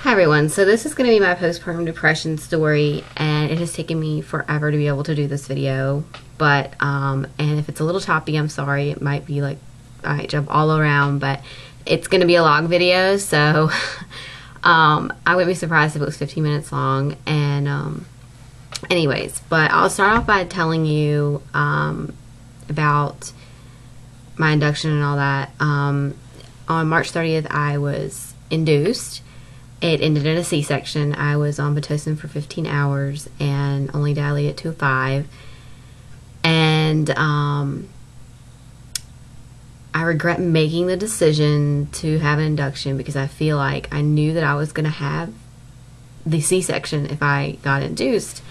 Hi everyone, so this is going to be my postpartum depression story, and it has taken me forever to be able to do this video, but and if it's a little choppy, I'm sorry. It might be like I jump all around, but it's going to be a long video, so I wouldn't be surprised if it was 15 minutes long. And anyways, but I'll start off by telling you about my induction and all that. On March 30th, I was induced. It ended in a C-section. I was on Pitocin for 15 hours and only dilated to 5. And I regret making the decision to have an induction because I feel like I knew that I was going to have the C-section if I got induced.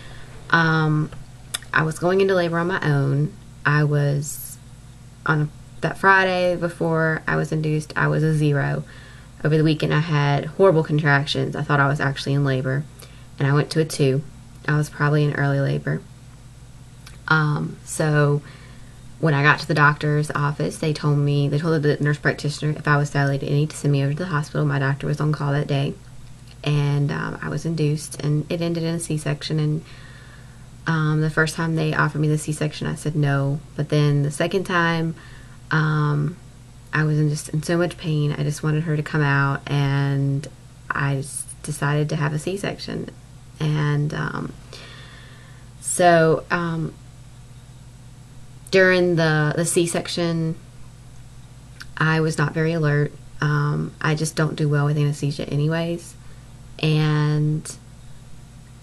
I was going into labor on my own. I was on that Friday before I was induced, I was a 0. Over the weekend, I had horrible contractions. I thought I was actually in labor, and I went to a 2. I was probably in early labor. So when I got to the doctor's office, they told the nurse practitioner if I was dilated, they need to send me over to the hospital. My doctor was on call that day, and I was induced, and it ended in a C-section. And the first time they offered me the C-section, I said no. But then the second time, I was in so much pain. I just wanted her to come out, and I just decided to have a C-section. And so during the C-section, I was not very alert. I just don't do well with anesthesia anyways. And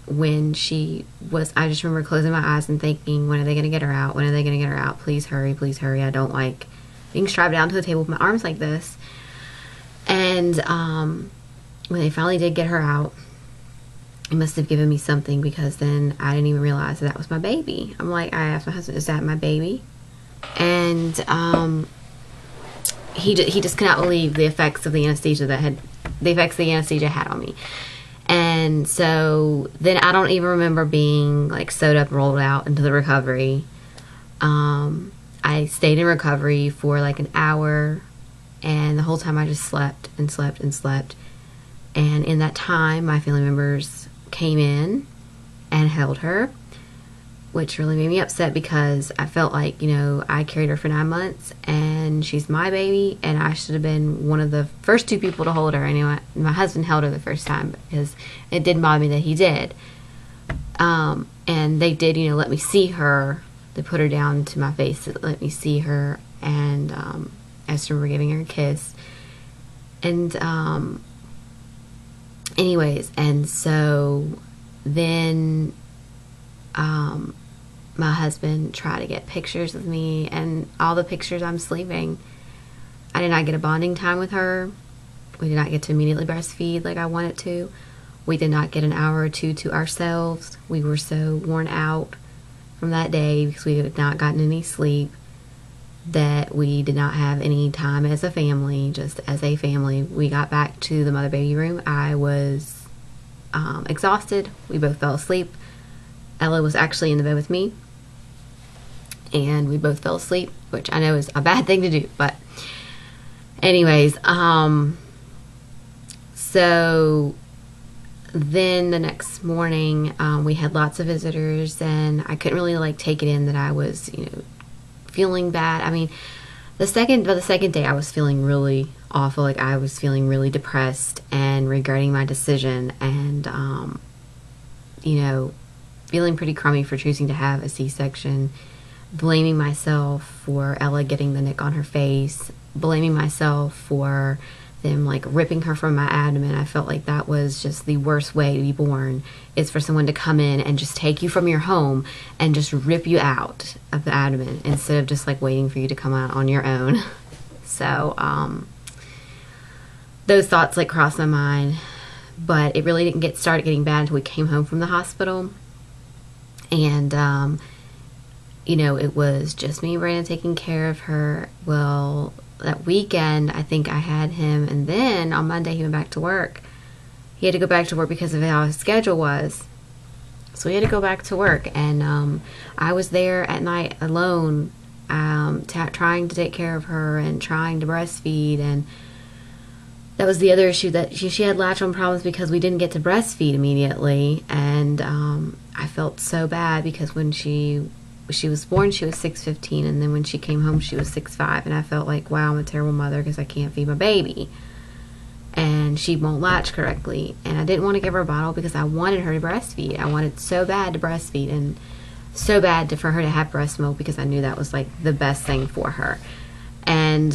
when she was, I just remember closing my eyes and thinking, when are they going to get her out? When are they going to get her out? Please hurry, please hurry. I don't like being strapped down to the table with my arms like this. And when they finally did get her out, it must have given me something, because then I didn't even realize that was my baby. I'm like, I asked my husband, is that my baby? And he just could not believe the effects of the anesthesia had on me. And so then I don't even remember being like sewed up and rolled out into the recovery. I stayed in recovery for like an hour, and the whole time I just slept and slept and slept. And in that time, my family members came in and held her, which really made me upset, because I felt like, I carried her for 9 months, and she's my baby, and I should have been one of the first 2 people to hold her. I know my husband held her the first time, because it did bother me that he did. And they did, let me see her. They put her down to my face to let me see her, and I just remember giving her a kiss. And anyways, and so then my husband tried to get pictures of me, and all the pictures I'm sleeping. I did not get a bonding time with her. We did not get to immediately breastfeed like I wanted to. We did not get an hour or 2 to ourselves. We were so worn out from that day, because we had not gotten any sleep, that we did not have any time as a family, just as a family. We got back to the mother baby room. I was exhausted. We both fell asleep. Ella was actually in the bed with me, and we both fell asleep, which I know is a bad thing to do, but anyways, so then the next morning, we had lots of visitors, and I couldn't really take it in that I was, feeling bad. I mean, the second day I was feeling really awful. Like, I was feeling really depressed and regretting my decision, and, feeling pretty crummy for choosing to have a C-section, blaming myself for Ella getting the nick on her face, blaming myself for them ripping her from my abdomen. I felt like that was just the worst way to be born, is for someone to come in and just take you from your home and just rip you out of the abdomen, instead of just waiting for you to come out on your own. So those thoughts crossed my mind, but it really didn't start getting bad until we came home from the hospital. And it was just me and Brandon taking care of her. Well, that weekend, I think I had him, and then on Monday he went back to work. He had to go back to work because of how his schedule was. So he had to go back to work, and I was there at night alone, trying to take care of her and trying to breastfeed, and that was the other issue, that she had latch-on problems because we didn't get to breastfeed immediately. And I felt so bad because when she was born, she was 6'15", and then when she came home, she was 6'5", and I felt like, wow, I'm a terrible mother because I can't feed my baby and she won't latch correctly. And I didn't want to give her a bottle because I wanted her to breastfeed. I wanted so bad to breastfeed, and so bad for her to have breast milk, because I knew that was like the best thing for her. And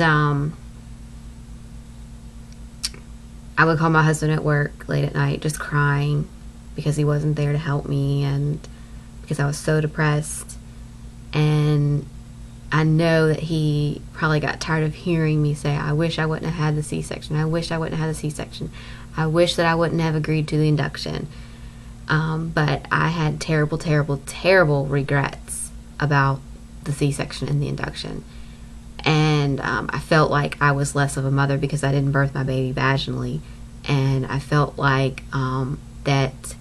I would call my husband at work late at night just crying because he wasn't there to help me, and because I was so depressed. And I know that he probably got tired of hearing me say, I wish I wouldn't have had the C-section. I wish I wouldn't have had the C-section. I wish that I wouldn't have agreed to the induction. But I had terrible, terrible, terrible regrets about the C-section and the induction. And I felt like I was less of a mother because I didn't birth my baby vaginally. And I felt like that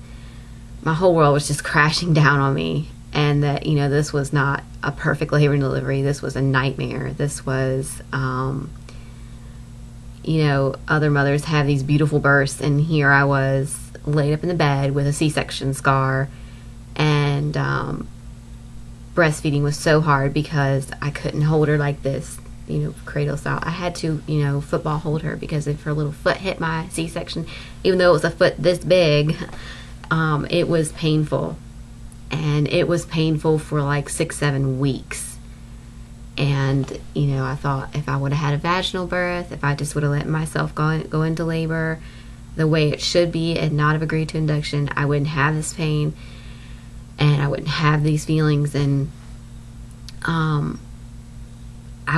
my whole world was just crashing down on me. And that, you know, this was not a perfect labor and delivery. This was a nightmare. This was, you know, other mothers have these beautiful births, and here I was laid up in the bed with a C-section scar. And breastfeeding was so hard because I couldn't hold her like this, you know, cradle style. I had to, you know, football hold her, because if her little foot hit my C-section, even though it was a foot this big, it was painful. And it was painful for like 6-7 weeks. And, you know, I thought if I would have had a vaginal birth, if I just would have let myself go into labor the way it should be and not have agreed to induction, I wouldn't have this pain and I wouldn't have these feelings. And I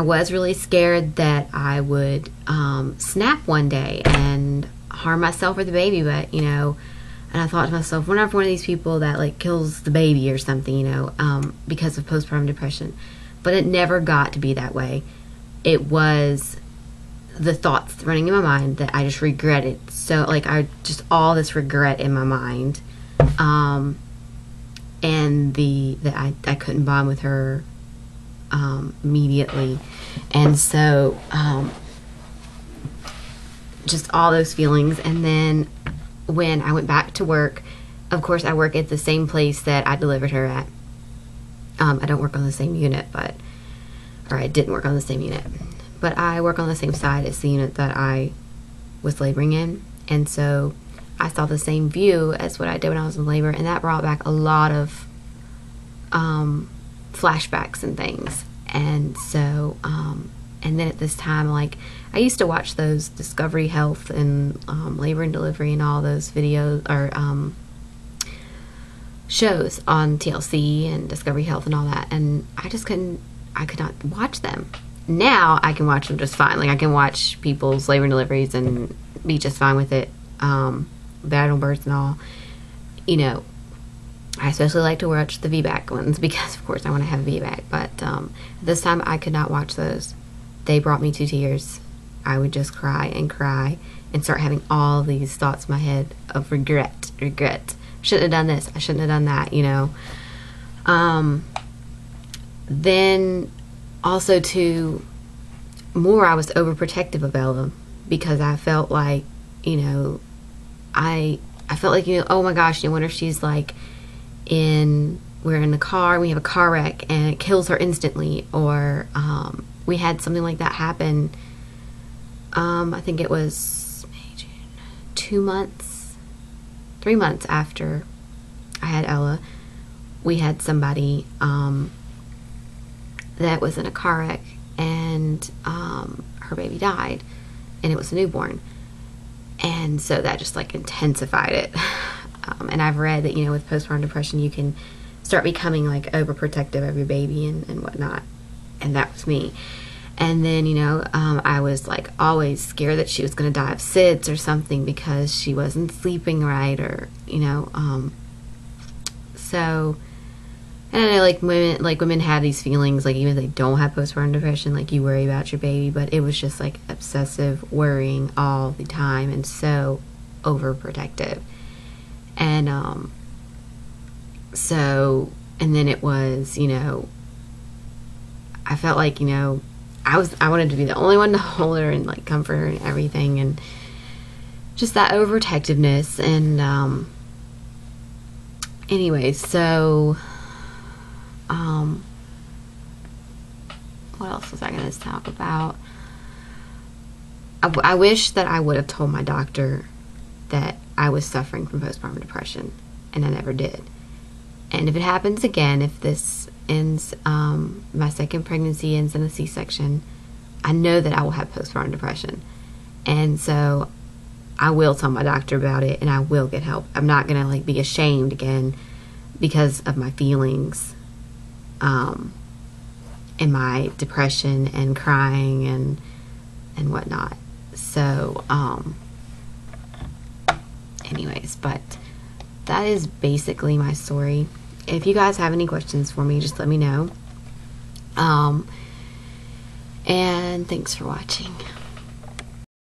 was really scared that I would snap one day and harm myself or the baby. But, you know, and I thought to myself, we're not one of these people that like kills the baby or something, you know, because of postpartum depression. But it never got to be that way. It was the thoughts running in my mind that I just regretted. So like I just all this regret in my mind, and that I couldn't bond with her immediately, and so just all those feelings. And then when I went back to work, of course I work at the same place that I delivered her at. I don't work on the same unit, or I didn't work on the same unit, but I work on the same side as the unit that I was laboring in. And so I saw the same view as what I did when I was in labor, and that brought back a lot of flashbacks and things. And so and then at this time, like, I used to watch those Discovery Health and labor and delivery and all those videos or shows on TLC and Discovery Health and all that, and I could not watch them. Now I can watch them just fine. Like, I can watch people's labor and deliveries and be just fine with it, vaginal births and all. You know, I especially like to watch the VBAC ones because, of course, I want to have a VBAC. But this time I could not watch those. They brought me to tears. I would just cry and start having all these thoughts in my head of regret. Shouldn't have done this. I shouldn't have done that, you know. Then also too, I was overprotective of Ella because I felt like, you know, I felt like, you know, oh my gosh, you know, what if she's like we're in the car, we have a car wreck and it kills her instantly, or we had something like that happen. I think it was May, June, 3 months after I had Ella, we had somebody that was in a car wreck, and her baby died, and it was a newborn, and so that just like intensified it. And I've read that, you know, with postpartum depression you can start becoming like overprotective of your baby and whatnot, and that was me. And then, you know, I was like always scared that she was going to die of SIDS or something because she wasn't sleeping right, or, you know, so, and I know women have these feelings, like even if they don't have postpartum depression, like you worry about your baby, but it was just like obsessive worrying all the time and so overprotective. And so, and then it was, you know, I felt like, you know, I wanted to be the only one to hold her and like comfort her and everything. And just that overprotectiveness. And anyways, so what else was I going to talk about? I wish that I would have told my doctor that I was suffering from postpartum depression, and I never did. And if it happens again, if this ends, my second pregnancy ends in a C-section, I know that I will have postpartum depression. And so I will tell my doctor about it, and I will get help. I'm not going to like be ashamed again because of my feelings, and my depression and crying and whatnot. So, anyways, but that is basically my story. If you guys have any questions for me, just let me know. And thanks for watching.